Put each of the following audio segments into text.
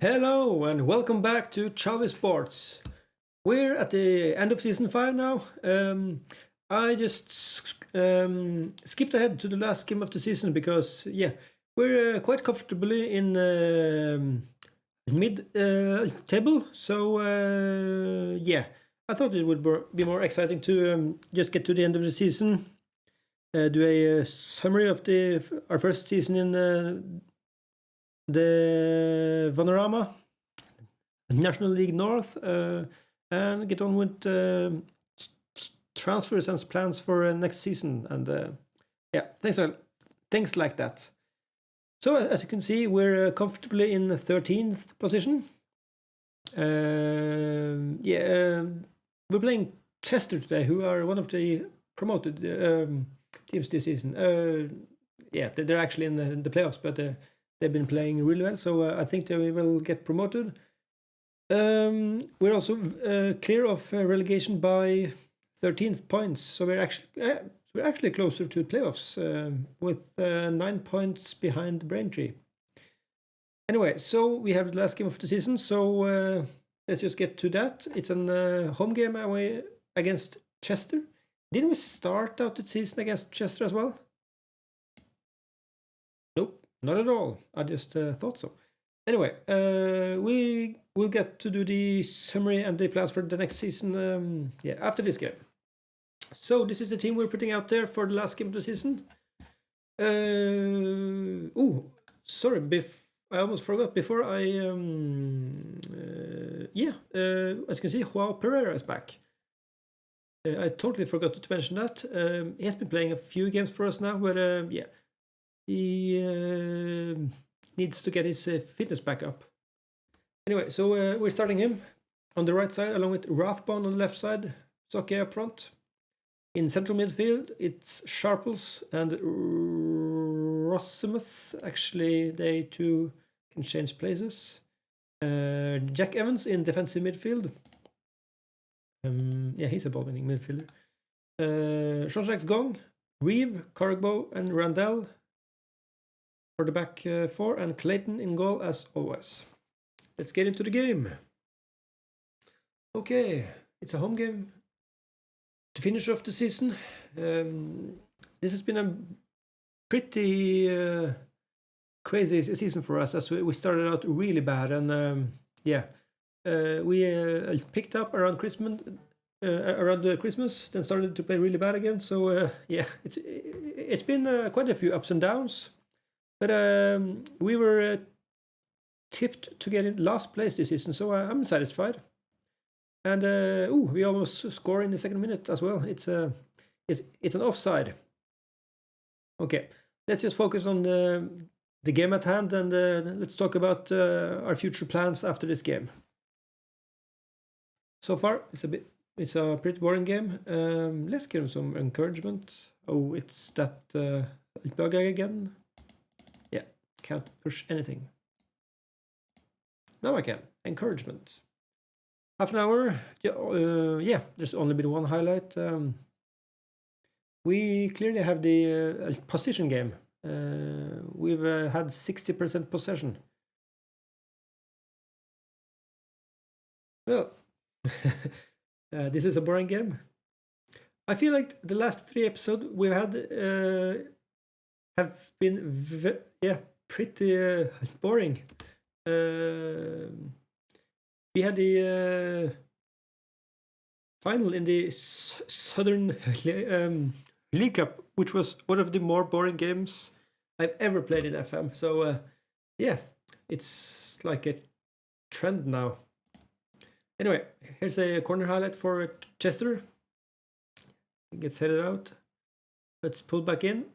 Hello and welcome back to Chalvey Sports. We're at the end of season 5 now. I just skipped ahead to the last game of the season because, we're quite comfortably in mid-table. So, I thought it would be more exciting to just get to the end of the season, do a summary of our first season in the Vanarama, National League North, and get on with transfers and plans for next season, and things like that. So as you can see, we're comfortably in the 13th position. We're playing Chester today, who are one of the promoted teams this season. They're actually in the playoffs, but they've been playing really well, so I think they will get promoted. We're also clear of relegation by 13 points, so we're actually closer to playoffs with 9 points behind Braintree. Anyway, so we have the last game of the season, so let's just get to that. It's a home game away against Chester. Didn't we start out the season against Chester as well? Nope, not at all. I just thought so. Anyway, we will get to do the summary and the plans for the next season after this game. So this is the team we're putting out there for the last game of the season. Sorry, I almost forgot before I... as you can see, Joao Pereira is back. I totally forgot to mention that. He has been playing a few games for us now, but he needs to get his fitness back up. Anyway, so we're starting him on the right side, along with Rathbone on the left side, Soke up front. In central midfield, it's Sharples and Rosimus. Actually, they two can change places. Jack Evans in defensive midfield. He's a ball-winning midfielder. Jean-Jacques Gong, Reeve, Cargbo, and Randell for the back four, and Clayton in goal as always. Let's get into the game. Okay, it's a home game to finish off the season. This has been a pretty crazy season for us, as we started out really bad, and we picked up around Christmas, then started to play really bad again. So it's been quite a few ups and downs, but we were tipped to get in last place this season, so I'm satisfied. And we almost score in the second minute as well. It's an offside. Okay, let's just focus on the game at hand, and let's talk about our future plans after this game. So far, it's a pretty boring game. Let's give him some encouragement. Oh, it's that bug again. Yeah, can't push anything. Now I can. Encouragement. Half an hour. There's only been one highlight. We clearly have the position game. We've had 60% possession. Well, this is a boring game. I feel like the last 3 episodes we've had have been pretty boring. We had the final in the Southern League Cup, which was one of the more boring games I've ever played in FM. So, it's like a trend now. Anyway, here's a corner highlight for Chester. He gets headed out. Let's pull back in.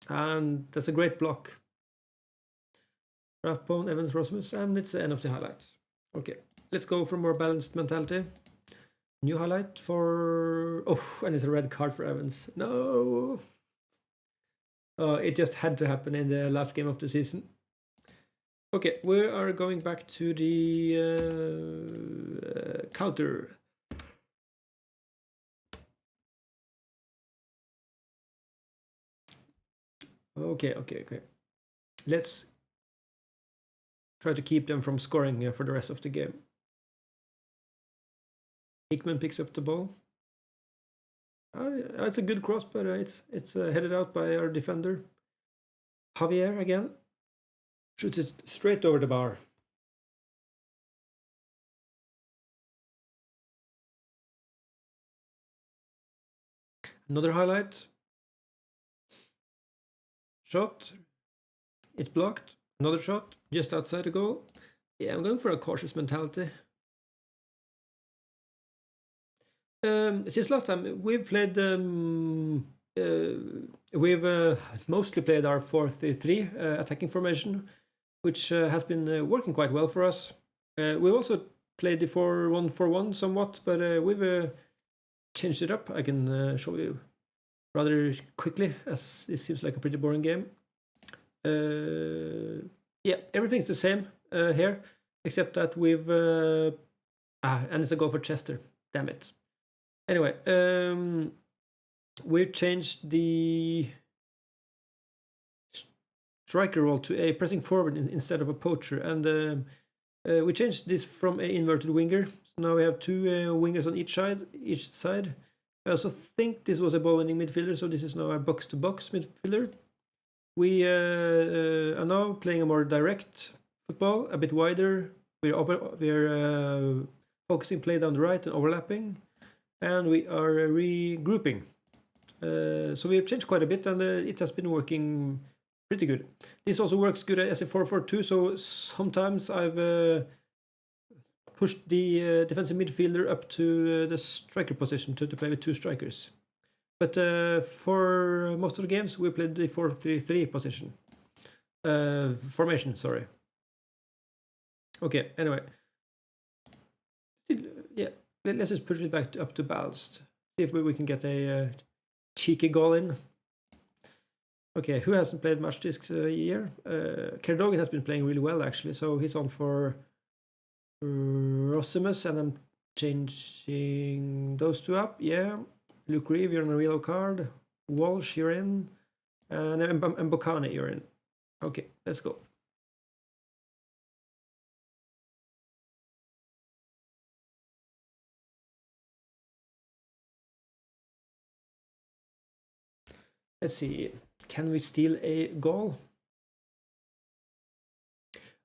And that's a great block. Rathbone, Evans, Rosmus, and it's the end of the highlights. Okay, let's go for more balanced mentality. New highlight for... Oh, and it's a red card for Evans. No! It just had to happen in the last game of the season. Okay, we are going back to the counter. Okay. Let's try to keep them from scoring for the rest of the game. Hickman picks up the ball. It's a good cross, but it's headed out by our defender. Javier again shoots it straight over the bar. Another highlight. Shot. It's blocked. Another shot just outside the goal. Yeah, I'm going for a cautious mentality. Since last time we've played, we've mostly played our 4-3-3 attacking formation, which has been working quite well for us. We've also played the 4-1-4-1 somewhat, but we've changed it up. I can show you rather quickly, as this seems like a pretty boring game. Yeah, everything's the same here, except that we've and it's a goal for Chester. Damn it. Anyway, we've changed the striker role to a pressing forward instead of a poacher, and we changed this from an inverted winger. So now we have two wingers on each side. I also think this was a ball-winning midfielder, so this is now a box-to-box midfielder. We are now playing a more direct football, a bit wider. We're focusing play down the right and overlapping, and we are regrouping. So we have changed quite a bit, and it has been working pretty good. This also works good as a 4-4-2, so sometimes I've pushed the defensive midfielder up to the striker position to play with two strikers. But for most of the games, we played the 4-3-3 position. Formation, sorry. Okay, anyway. Yeah, let's just push it back up to balanced. See if we can get a cheeky goal in. Okay, who hasn't played much this year? Kerdogan has been playing really well, actually, so he's on for Rosimus, and I'm changing those two up. Yeah. Luke Reeve, you're on a yellow card. Walsh, you're in. And Mbokane, you're in. Okay, let's go. Let's see. Can we steal a goal?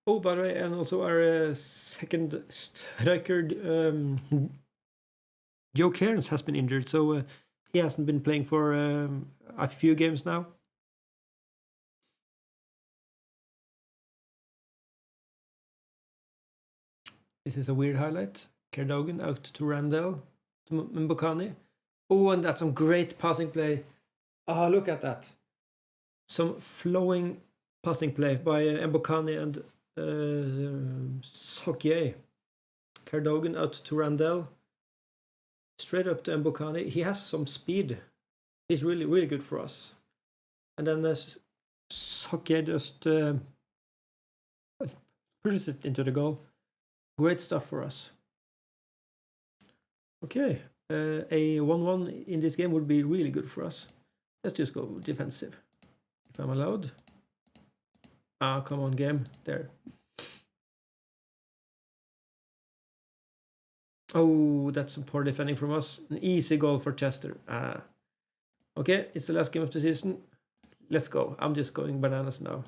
Oh, by the way, and also our second striker, Joe Cairns, has been injured, so he hasn't been playing for a few games now. This is a weird highlight. Kerdogan out to Randell, to Mbokane. Oh, and that's some great passing play. Ah, look at that. Some flowing passing play by Mbokane and Sokie. Kerdogan out to Randell. Straight up to Mbokane. He has some speed. He's really, really good for us. And then Sokie just pushes it into the goal. Great stuff for us. Okay, a 1-1 in this game would be really good for us. Let's just go defensive, if I'm allowed. Ah, come on, game. There. Oh, that's some poor defending from us. An easy goal for Chester. Okay, it's the last game of the season. Let's go. I'm just going bananas now.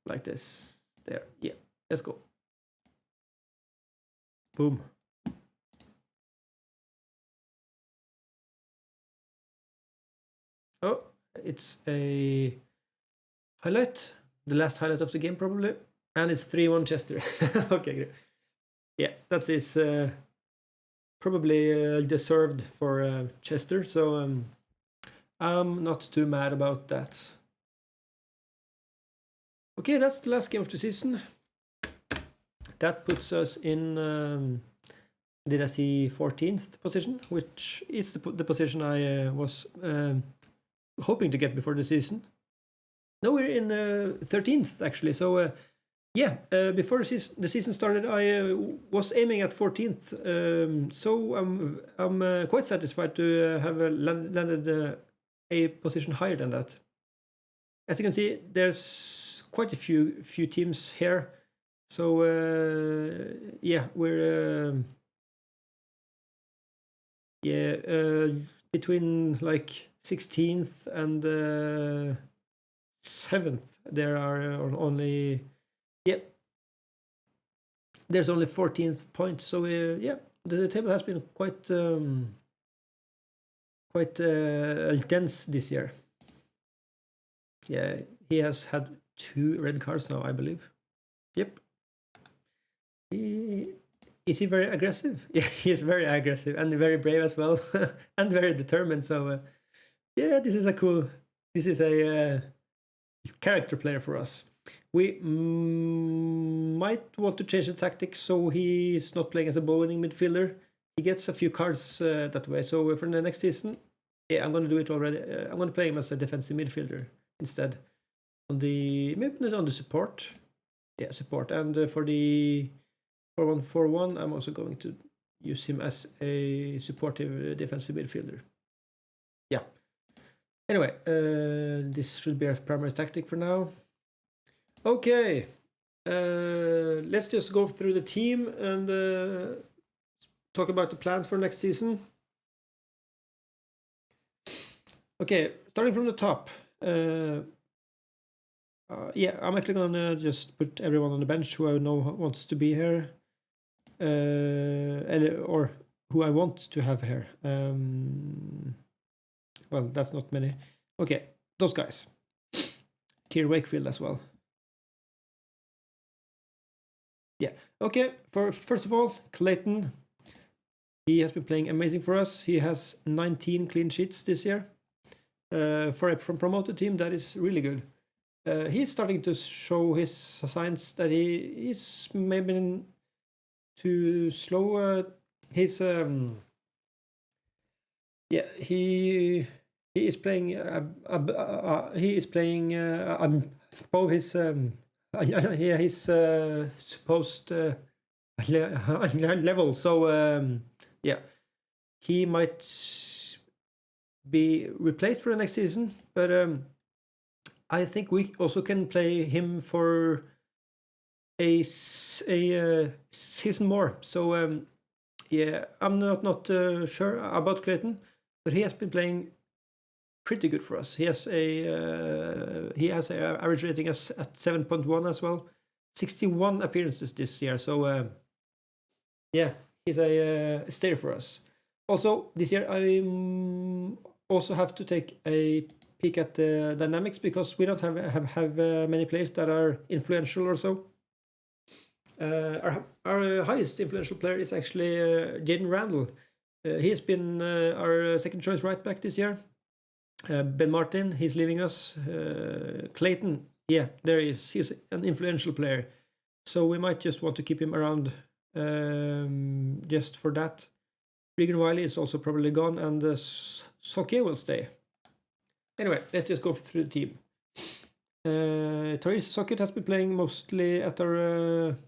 Like this. There. Yeah, let's go. Boom. Oh, it's a highlight. The last highlight of the game, probably. And it's 3-1 Chester. Okay, great. Yeah, that is probably deserved for Chester, so I'm not too mad about that. Okay, that's the last game of the season. That puts us in, did I see 14th position, which is the position I was hoping to get before the season. No, we're in 13th, actually, so yeah, before the season started, I was aiming at 14th, so I'm quite satisfied to have landed a position higher than that. As you can see, there's quite a few teams here So yeah, we're between like 16th and 7th. There are only there's only 14 points. So yeah, the table has been quite dense this year. Yeah, he has had 2 red cards now, I believe. Yep. Is he very aggressive? Yeah, he is very aggressive and very brave as well, and very determined. So yeah, this is a character player for us. We might want to change the tactics so he's not playing as a bowling midfielder. He gets a few cards that way. So for the next season, yeah, I'm going to do it already. I'm going to play him as a defensive midfielder instead. Maybe not on the support. Yeah, support. And for the 4-1-4-1, I'm also going to use him as a supportive defensive midfielder. Yeah. Anyway, this should be our primary tactic for now. Okay. Let's just go through the team and talk about the plans for next season. Okay, starting from the top. Yeah, I'm actually gonna just put everyone on the bench who I know wants to be here, or who I want to have here. Well, that's not many. Okay, those guys. Keir Wakefield as well. Yeah. Okay. First of all, Clayton. He has been playing amazing for us. He has 19 clean sheets this year. For a promoted team, that is really good. He's starting to show his signs that he's maybe too slow. He's yeah, he is playing above his yeah, his supposed level. So yeah, he might be replaced for the next season, but I think we also can play him for a season more. So yeah, I'm not sure about Clayton, but he has been playing pretty good for us. He has a average rating at 7.1 as well, 61 appearances this year. So yeah, he's a stayer for us. Also, this year I also have to take a peek at the dynamics because we don't have many players that are influential or so. Our highest influential player is actually Jaden Randall. He's been our second choice right back this year. Ben Martin, he's leaving us. Clayton, yeah, there he is. He's an influential player. So we might just want to keep him around just for that. Regan Wiley is also probably gone, and Soke will stay. Anyway, let's just go through the team. Therese Socket has been playing mostly at our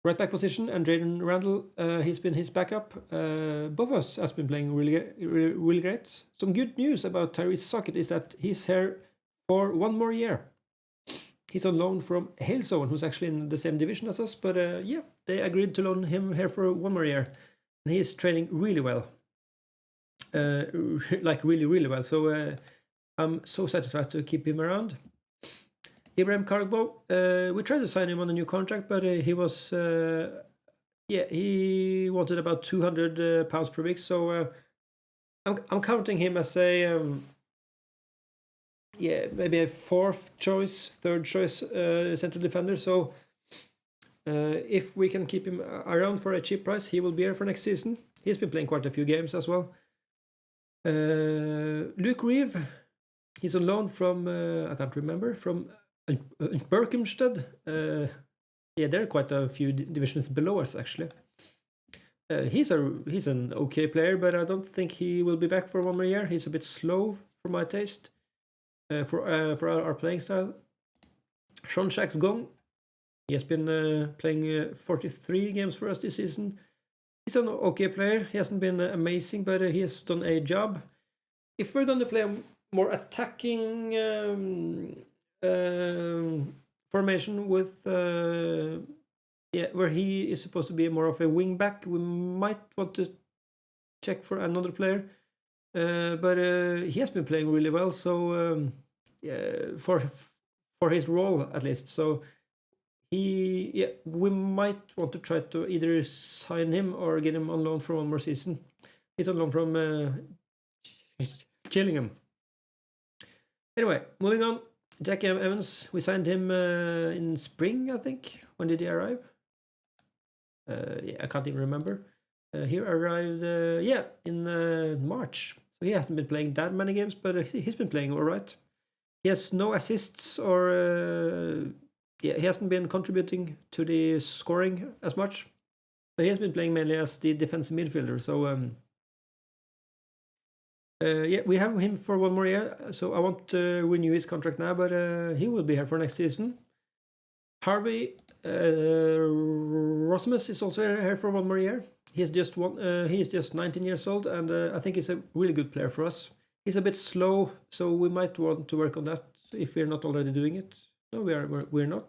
right back position, and Jaden Randall, he's been his backup. Both of us has been playing really great. Some good news about Tyrese Socket is that he's here for one more year. He's on loan from Hailzone, who's actually in the same division as us, but yeah, they agreed to loan him here for one more year. And he's training really well. Like really well. So I'm so satisfied to keep him around. Ibrahim Kargbo, we tried to sign him on a new contract, but he was, yeah, he wanted about £200 per week. So I'm counting him as a, yeah, maybe a third choice central defender. So if we can keep him around for a cheap price, he will be here for next season. He's been playing quite a few games as well. Luke Reeve, he's on loan from, I can't remember, from Berkhamsted. Yeah, there are quite a few divisions below us, actually. He's an okay player, but I don't think he will be back for one more year. He's a bit slow for my taste, for our playing style. Sean Shax Gong, he has been playing 43 games for us this season. He's an okay player. He hasn't been amazing, but he has done a job. If we're going to play a more attacking formation with where he is supposed to be more of a wing back. We might want to check for another player, but he has been playing really well. So for his role at least, so we might want to try to either sign him or get him on loan for one more season. He's on loan from Gillingham. Anyway, moving on. Jack Evans, we signed him in spring, I think. When did he arrive? I can't even remember. He arrived, in March. So he hasn't been playing that many games, but he's been playing all right. He has no assists or... he hasn't been contributing to the scoring as much. But he has been playing mainly as the defensive midfielder. So, we have him for one more year. So I won't renew his contract now, but he will be here for next season. Harvey Rosmus is also here for one more year. He's just 19 years old, and I think he's a really good player for us. He's a bit slow, so we might want to work on that if we're not already doing it. No, we're not.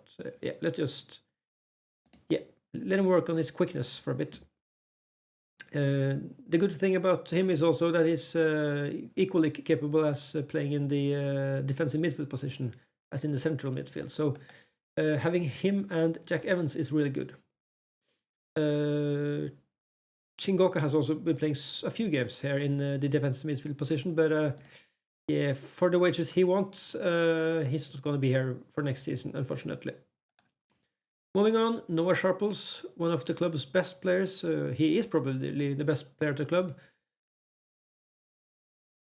Let's just let him work on his quickness for a bit. The good thing about him is also that he's equally capable as playing in the defensive midfield position as in the central midfield. So having him and Jack Evans is really good. Chingoka has also been playing a few games here in the defensive midfield position, but for the wages he wants, he's not going to be here for next season, unfortunately. Moving on, Noah Sharples, one of the club's best players. He is probably the best player at the club.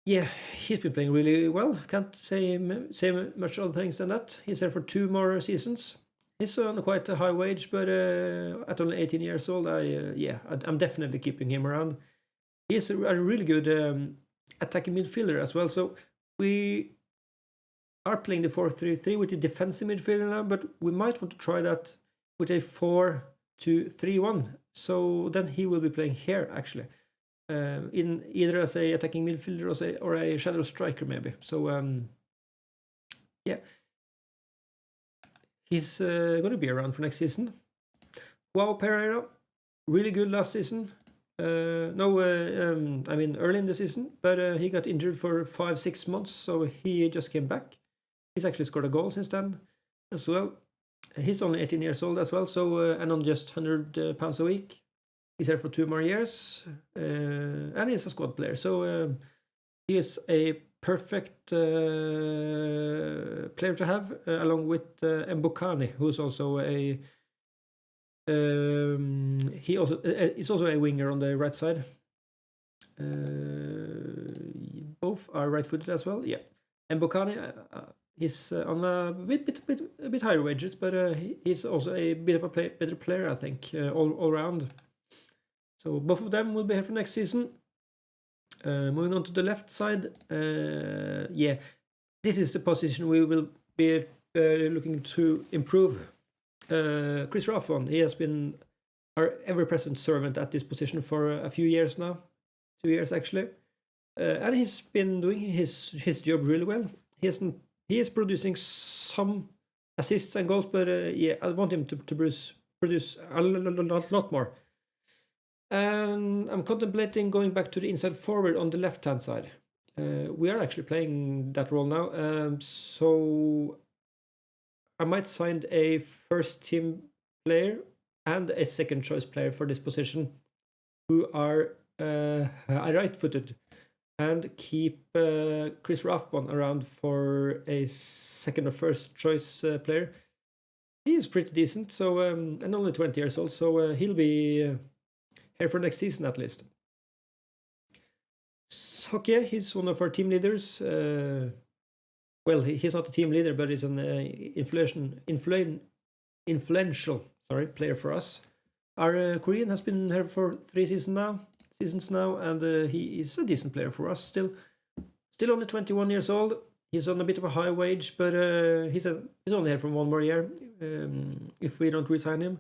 Yeah, he's been playing really well. Can't say much other things than that. He's here for 2 more seasons. He's on quite a high wage, but at only 18 years old, I'm definitely keeping him around. He's a really good attacking midfielder as well. So we are playing the 4-3-3 with the defensive midfielder now, but we might want to try that with a 4-2-3-1. So then he will be playing here, actually. In either as a attacking midfielder or a shadow striker, maybe. So, he's going to be around for next season. Joao Pereira, really good last season. Early in the season, but he got injured for 5-6 months, so he just came back. He's actually scored a goal since then as well. He's only 18 years old as well, so and on just £100 a week. He's here for 2 more years, and he's a squad player, so he is a perfect player to have, along with Mbokani, who's also a is also a winger on the right side. Both are right-footed as well. Yeah, Mbokani he's on a bit higher wages, but he's also a bit of a better player, I think, all round. So both of them will be here for next season. Moving on to the left side, this is the position we will be looking to improve. Chris Raffon, he has been our ever-present servant at this position for a few years now, 2 years actually, and he's been doing his job really well. He is producing some assists and goals, but I want him to produce a lot more. And I'm contemplating going back to the inside forward on the left-hand side. We are actually playing that role now, so I might sign a first-team player and a second-choice player for this position who are right-footed, and keep Chris Rathbone around for a second or first-choice player. He is pretty decent, so and only 20 years old, so he'll be here for next season at least. Hockey, he's one of our team leaders. Well, he's not a team leader, but he's an influential player for us. Our Korean has been here for 3 seasons now, and he is a decent player for us still. Still only 21 years old. He's on a bit of a high wage, but he's only here for 1 more year if we don't re-sign him.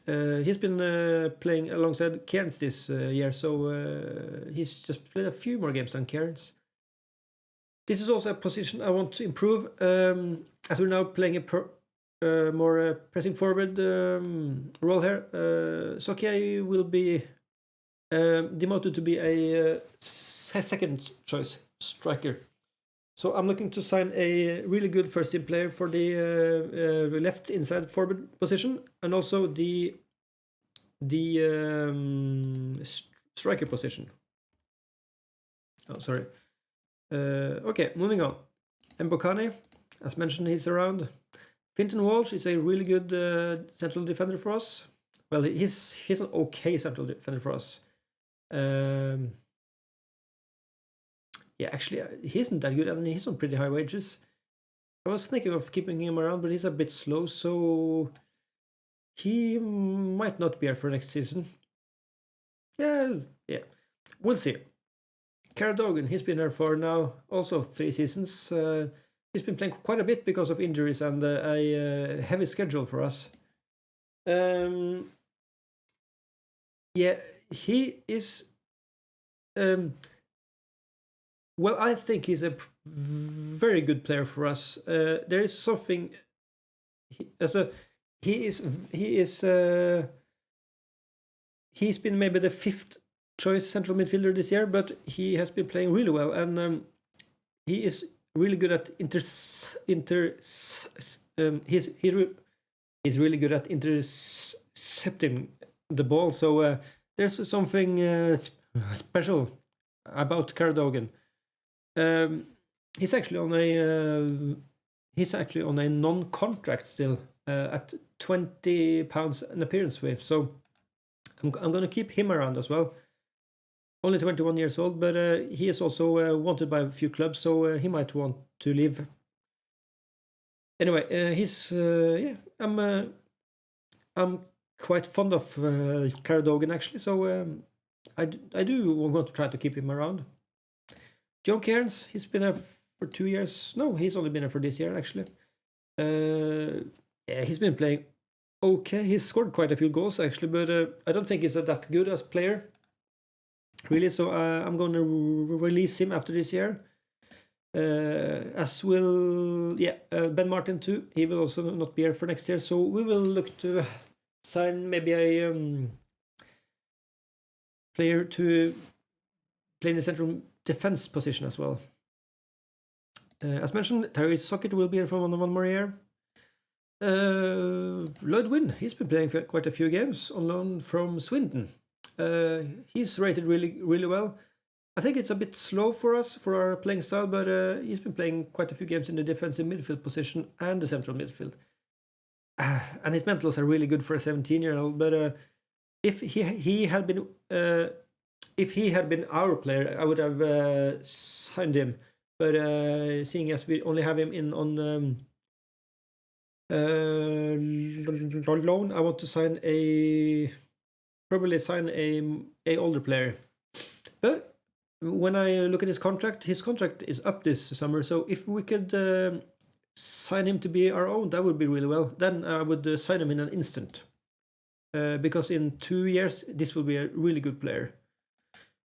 He's been playing alongside Cairns this year, so he's just played a few more games than Cairns. This is also a position I want to improve, as we're now playing more pressing forward role here. Sokia will be demoted to be a second choice striker. So I'm looking to sign a really good first team player for the left inside forward position, and also the striker position. Oh, sorry. Okay, moving on. Mbokani, as mentioned, he's around. Finton Walsh is a really good central defender for us. Well, he's an okay central defender for us. Yeah, actually, he isn't that good, and he's on pretty high wages. I was thinking of keeping him around, but he's a bit slow, so he might not be here for next season. Yeah, we'll see. Caradogan, he's been here for now also 3 seasons. He's been playing quite a bit because of injuries and a heavy schedule for us. Yeah, he is. Well, I think he's a very good player for us. There is something. He's been maybe the 5th choice central midfielder this year, but he has been playing really well, and he is really good at he's really good at intercepting the ball. So there's something special about Caradogan. He's actually on a non-contract still at £20 an appearance fee. So I'm going to keep him around as well. Only 21 years old, but he is also wanted by a few clubs, so he might want to leave. Anyway, I'm quite fond of Caradogan actually, so I do want to try to keep him around. John Cairns, he's been here for 2 years. No, he's only been here for this year actually. Yeah, he's been playing okay. He's scored quite a few goals actually, but I don't think he's that good as player. Really, so I'm going to release him after this year. As will, Ben Martin too. He will also not be here for next year. So we will look to sign maybe a player to play in the central defense position as well. As mentioned, Tyrese Socket will be here for one more year. Lloyd Wynn, he's been playing quite a few games on loan from Swindon. He's rated really well. I think it's a bit slow for us, for our playing style, but he's been playing quite a few games in the defensive midfield position and the central midfield. And his mentals are really good for a 17-year-old, but if he had been our player, I would have signed him. But seeing as we only have him in on loan, I want to probably sign a older player. But when I look at his contract is up this summer, so if we could sign him to be our own, that would be really well. Then I would sign him in an instant, because in 2 years this will be a really good player.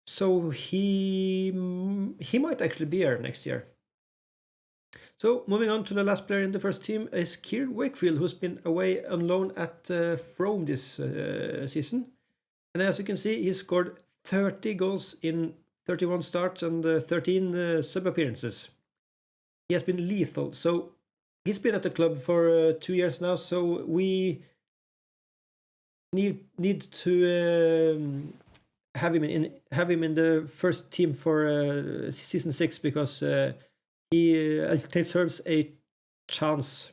So he might actually be here next year. So moving on to the last player in the first team is Kieran Wakefield, who's been away on loan at Frome this season. And as you can see, he scored 30 goals in 31 starts and 13 sub-appearances. He has been lethal. So he's been at the club for 2 years now. So we need to have him in the first team for season 6, because he deserves a chance.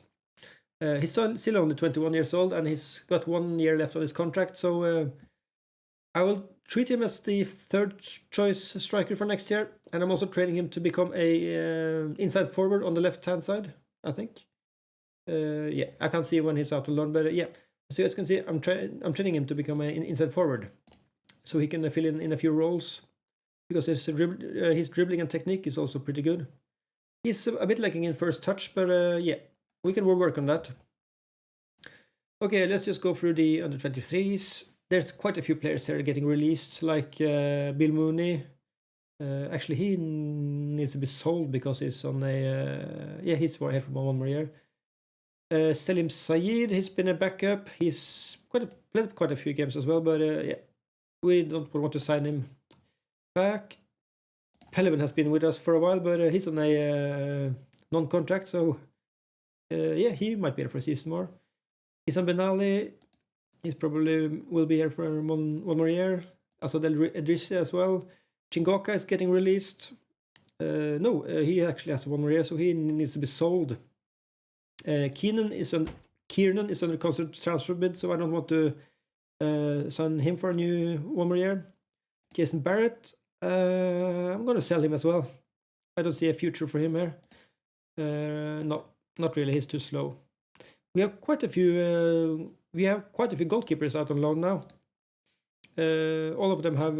He's still only 21 years old, and he's got 1 year left on his contract. So I will treat him as the 3rd choice striker for next year, and I'm also training him to become a inside forward on the left-hand side, I think. I can't see when he's out on loan, but so as you can see, I'm training him to become an inside forward, so he can fill in a few roles, because his dribbling and technique is also pretty good. He's a bit lacking in first touch, but we can work on that. Okay, let's just go through the under 23s. There's quite a few players here getting released, like Bill Mooney. Actually, he needs to be sold because he's on a... he's here for 1 more year. Selim Saeed, he's been a backup. He's played quite a few games as well, but yeah, we don't want to sign him back. Pelivan has been with us for a while, but he's on a non-contract, so yeah, he might be here for a season more. Isan Benali, he's probably will be here for one more year. Asad El Idrissi as well. Chingoka is getting released. No, he actually has one more year, so he needs to be sold. Kiernan is under constant transfer bid, so I don't want to sign him for a new one more year. Jason Barrett, I'm going to sell him as well. I don't see a future for him here. No, not really. He's too slow. We have quite a few. We have quite a few goalkeepers out on loan now. All of them have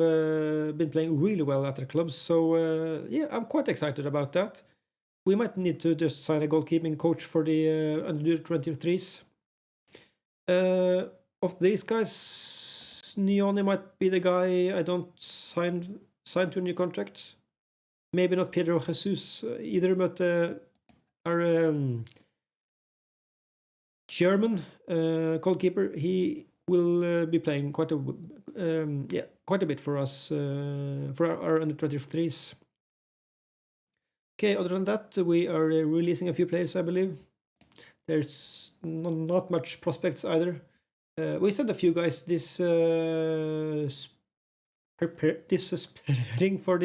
been playing really well at their clubs, so yeah, I'm quite excited about that. We might need to just sign a goalkeeping coach for the under 23s. Of these guys, Nione might be the guy I don't sign to a new contract. Maybe not Pedro Jesus either, but our German goalkeeper, he will be playing quite a bit for us for our under 23s. Okay, other than that, we are releasing a few players, I believe. There's not much prospects either. We sent a few guys this spring for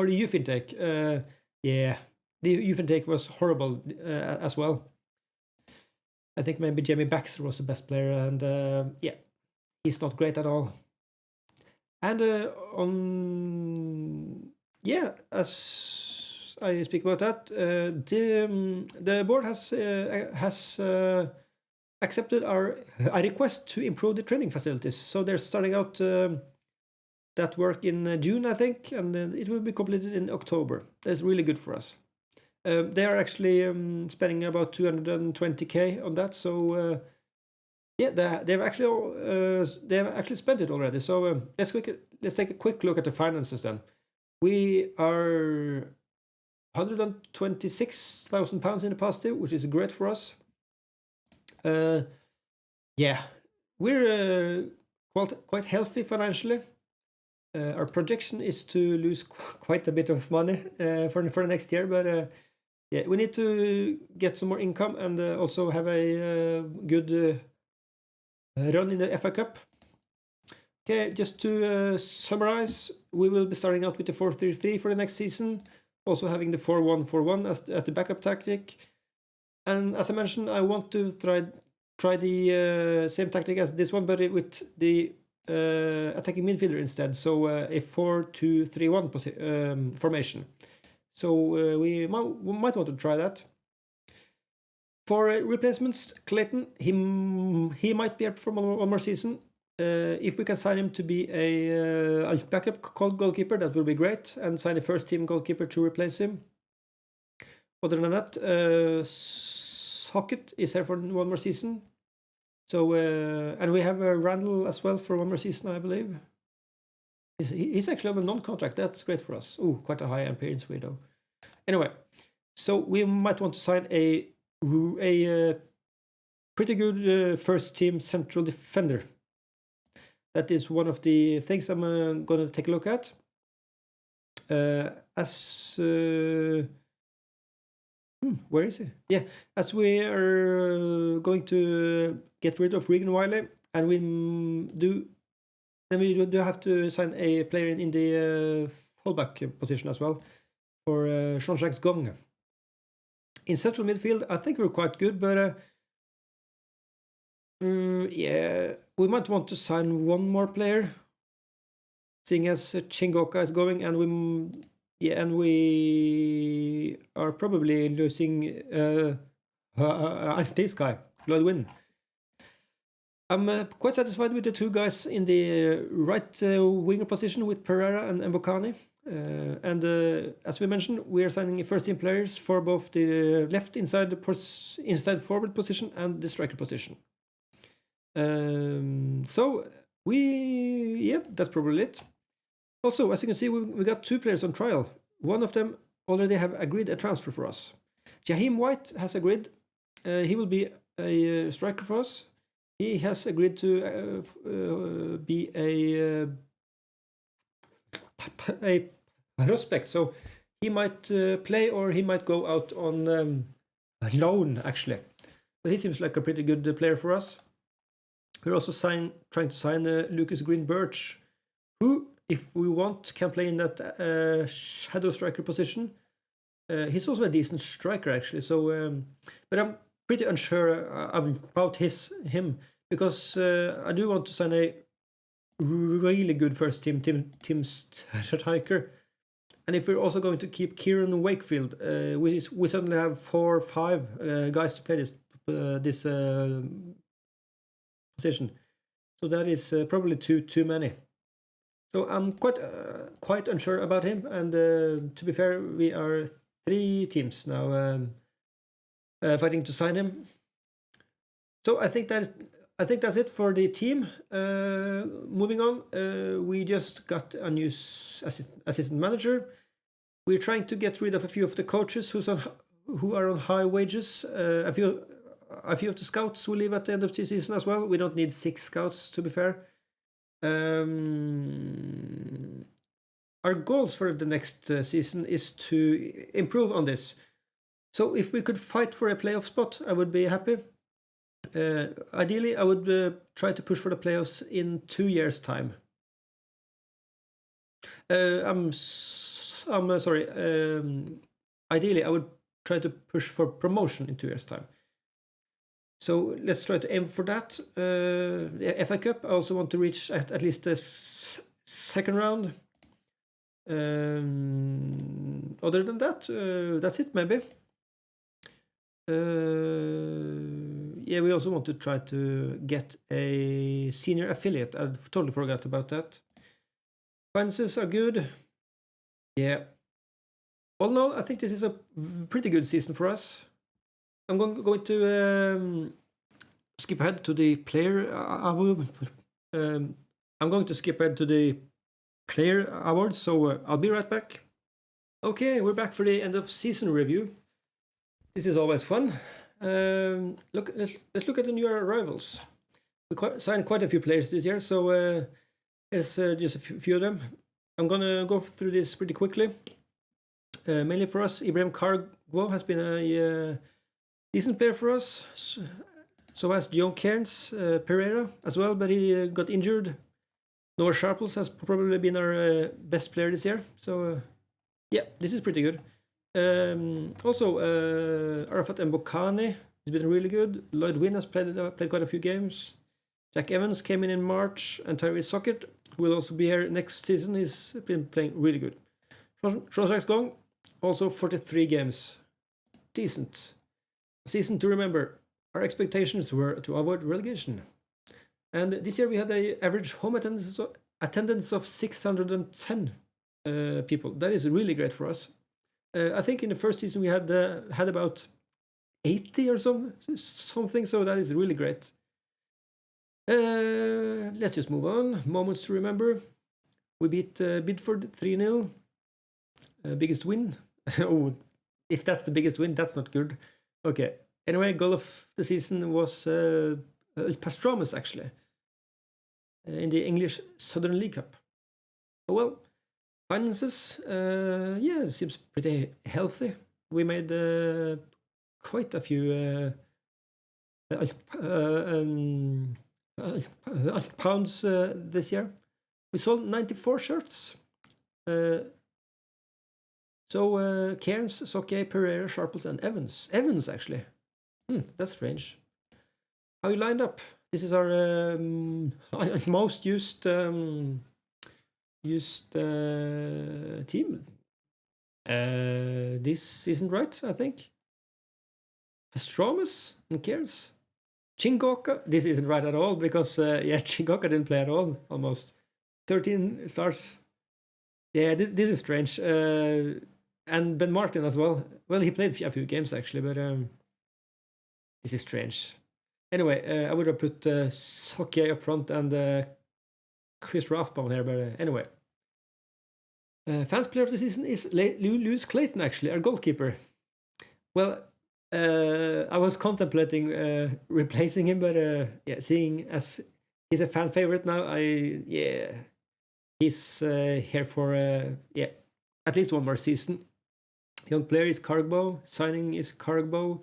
the youth intake. Yeah, the youth intake was horrible as well. I think maybe Jamie Baxter was the best player, and yeah, he's not great at all. And as I speak about that, the board has accepted our request to improve the training facilities. So they're starting out that work in June, I think, and it will be completed in October. That's really good for us. They are actually spending about 220k on that. So yeah, they've actually spent it already. So let's take a quick look at the finances then. We are £126,000 in the positive, which is great for us. Yeah, we're quite healthy financially. Our projection is to lose quite a bit of money for the next year, but yeah, we need to get some more income and also have a good run in the FA Cup. Okay, just to summarize, we will be starting out with the 4-3-3 for the next season, also having the 4-1-4-1 as the backup tactic. And as I mentioned, I want to try the same tactic as this one, but with the attacking midfielder instead, so a 4-2-3-1 formation. So we might want to try that. For replacements, Clayton, he might be up for one more season. If we can sign him to be a backup goalkeeper, that will be great, and sign a first-team goalkeeper to replace him. Other than that, Socket is here for one more season. So and we have Randall as well for one more season, I believe. He's actually on a non-contract. That's great for us. Oh, quite a high appearance window. Anyway, so we might want to sign a pretty good first-team central defender. That is one of the things I'm going to take a look at. Where is he? Yeah, as we are going to get rid of Regan Wiley, and we do have to sign a player in the fullback position as well for Jean-Jacques Gong. In central midfield, I think we're quite good, but yeah, we might want to sign one more player, seeing as Chingoka is going, and we are probably losing this guy, Lloyd Wynn. I'm quite satisfied with the two guys in the right winger position with Pereira and Mbokani. And as we mentioned, we are signing first-team players for both the left inside forward position and the striker position. So that's probably it. Also, as you can see, we got two players on trial. One of them already have agreed a transfer for us. Jaheim White has agreed. He will be a striker for us. He has agreed to be a prospect, so he might play or he might go out on loan, actually. But he seems like a pretty good player for us. We're also trying to sign Lucas Green Birch, who, if we want, can play in that shadow striker position. He's also a decent striker, actually. So, but I'm pretty unsure about him because I do want to sign a really good first team striker. And if we're also going to keep Kieran Wakefield, we suddenly have 4 or 5 guys to play this position. So that is probably too many. So I'm quite unsure about him. And to be fair, we are 3 teams now fighting to sign him. So I think that's it for the team. Moving on, we just got a new assistant manager. We're trying to get rid of a few of the coaches who are on high wages. A few of the scouts will leave at the end of the season as well. We don't need 6 scouts, to be fair. Our goals for the next season is to improve on this. So if we could fight for a playoff spot, I would be happy. Ideally, I would try to push for the playoffs in 2 years' time. I'm sorry. Ideally, I would try to push for promotion in 2 years' time. So let's try to aim for that. The FA Cup, I also want to reach at least the second round. Other than that, that's it, maybe. Yeah, we also want to try to get a senior affiliate. I totally forgot about that. Finances are good. Yeah. All in all, I think this is a pretty good season for us. I'm going to skip ahead to the player. I'm going to skip ahead to the player awards, so I'll be right back. Okay, we're back for the end of season review. This is always fun. Let's look at the new arrivals. We signed quite a few players this year, so here's just a few of them. I'm gonna go through this pretty quickly. Mainly for us, Ibrahim Cargo has been a decent player for us. So has John Cairns Pereira as well, but he got injured. Noah Sharples has probably been our best player this year. So yeah, this is pretty good. Also, Arafat Mbokani has been really good. Lloyd Wynn has played quite a few games. Jack Evans came in March, and Tyrese Socket, who will also be here next season, he's been playing really good. Sean Gong, also 43 games. Decent. A season to remember. Our expectations were to avoid relegation. And this year we had an average home attendance of 610 people. That is really great for us. I think in the first season we had about 80 or something, so that is really great. Let's just move on. Moments to remember. We beat Bidford 3-0. Biggest win. Oh, if that's the biggest win, that's not good. Okay. Anyway, goal of the season was Pastromus, actually, in the English Southern League Cup. Oh well. Finances, yeah, it seems pretty healthy. We made quite a few pounds this year. We sold 94 shirts. So Cairns, Soke, Pereira, Sharples, and Evans. Evans, actually. That's strange. How you lined up? This is our most used team. This isn't right, I think. Pastromus and Cairns. Chingoka. This isn't right at all because Chingoka didn't play at all. Almost 13 starts. Yeah, this is strange. And Ben Martin as well. Well, he played a few games actually, but this is strange. Anyway, I would have put Soke up front and Chris Rathbone here, but anyway. Fans player of the season is Lewis Clayton, actually, our goalkeeper. Well, I was contemplating replacing him, but seeing as he's a fan favorite now, he's here for at least one more season. Young player is Cargbo. Signing is Cargbo.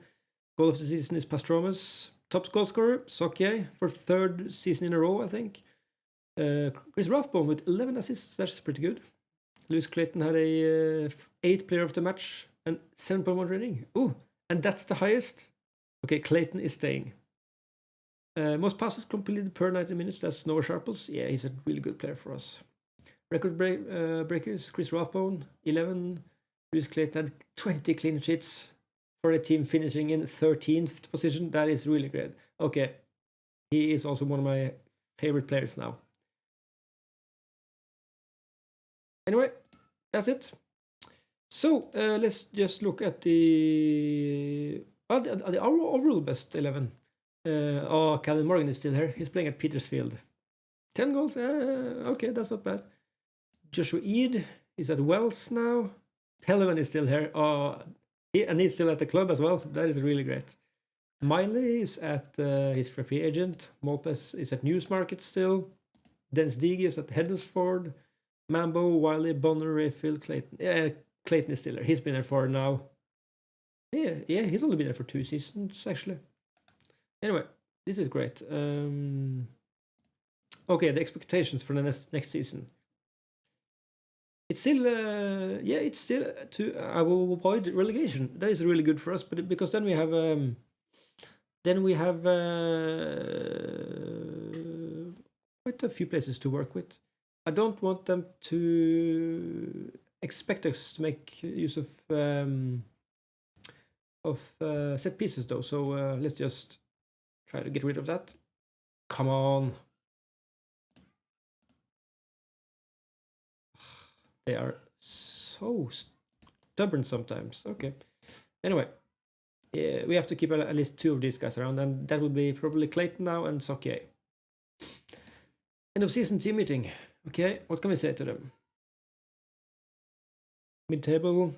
Goal of the season is Pastromas. Top goal scorer, Sokye, for third season in a row, I think. Chris Rathbone with 11 assists. That's pretty good. Lewis Clayton had a 8 player of the match and 7.1 rating. Ooh, and that's the highest. Okay, Clayton is staying. Most passes completed per 90 minutes. That's Noah Sharples. Yeah, he's a really good player for us. Record breakers, Chris Rathbone, 11. Lewis Clayton had 20 clean sheets for a team finishing in 13th position. That is really great. Okay, he is also one of my favorite players now. Anyway, that's it. So let's just look at the overall best 11. Calvin Morgan is still here. He's playing at Petersfield. 10 goals. Okay, that's not bad. Joshua Eade is at Wells now. Pelleman is still here. And he's still at the club as well. That is really great. Miley is at his free agent. Molpes is at Newsmarket still. Dennis Deege is at Hednesford. Mambo, Wiley, Bonner, Rayfield, Clayton. Clayton is still there. He's been there for now. Yeah, he's only been there for 2 seasons, actually. Anyway, this is great. Okay, the expectations for the next season. It's still, it's still to I will avoid relegation. That is really good for us, but because then we have quite a few places to work with. I don't want them to expect us to make use of set pieces though. So let's just try to get rid of that. Come on. They are so stubborn sometimes. Okay. Anyway, we have to keep at least 2 of these guys around, and that would be probably Clayton now and Sokye. End of season team meeting. Okay, what can we say to them? Mid-table.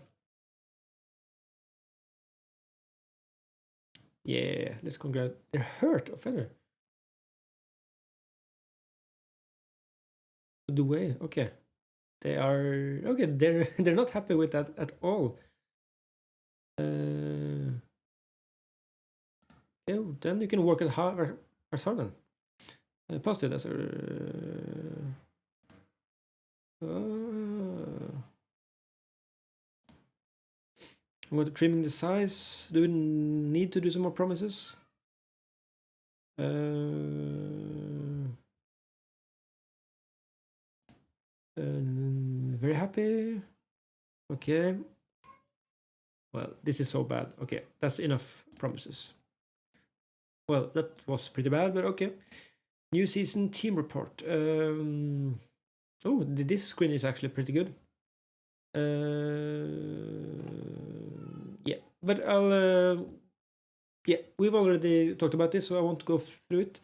Yeah, let's congratulate. They're hurt, offender. The way, okay. They are okay. They're not happy with that at all. Then you can work at hard. Positive as I'm going to trimming the size. Do we need to do some more promises? Very happy. Okay. Well, this is so bad. Okay, that's enough promises. Well, that was pretty bad, but okay. New season team report. This screen is actually pretty good. But I'll. We've already talked about this, so I won't go through it.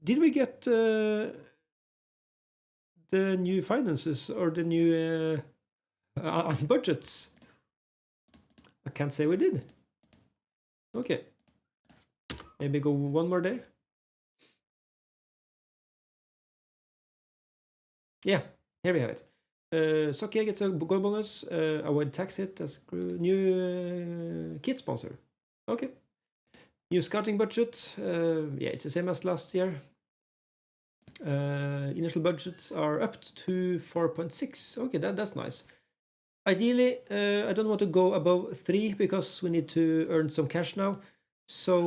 Did we get the new finances or the new budgets? I can't say we did. Okay. Maybe go one more day. Yeah, here we have it. Sokye gets a goal bonus. Avoid tax hit as new kit sponsor. Okay. New scouting budget. It's the same as last year. Initial budgets are up to 4.6. Okay, that's nice. Ideally, I don't want to go above 3 because we need to earn some cash now. So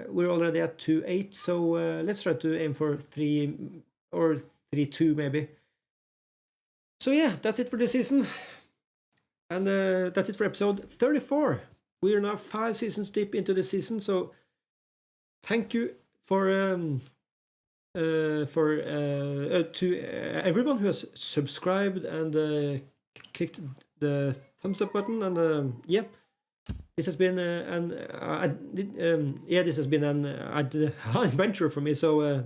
we're already at 2.8. So let's try to aim for 3 or 3.2 maybe. So yeah, that's it for this season. And that's it for episode 34. We are now 5 seasons deep into the season. So thank you to everyone who has subscribed and clicked the thumbs up button. And this has been an adventure for me. So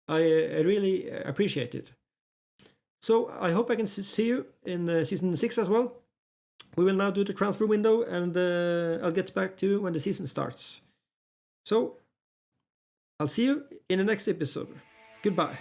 I really appreciate it. So I hope I can see you in season 6 as well. We will now do the transfer window, and I'll get back to you when the season starts. So I'll see you in the next episode. Goodbye.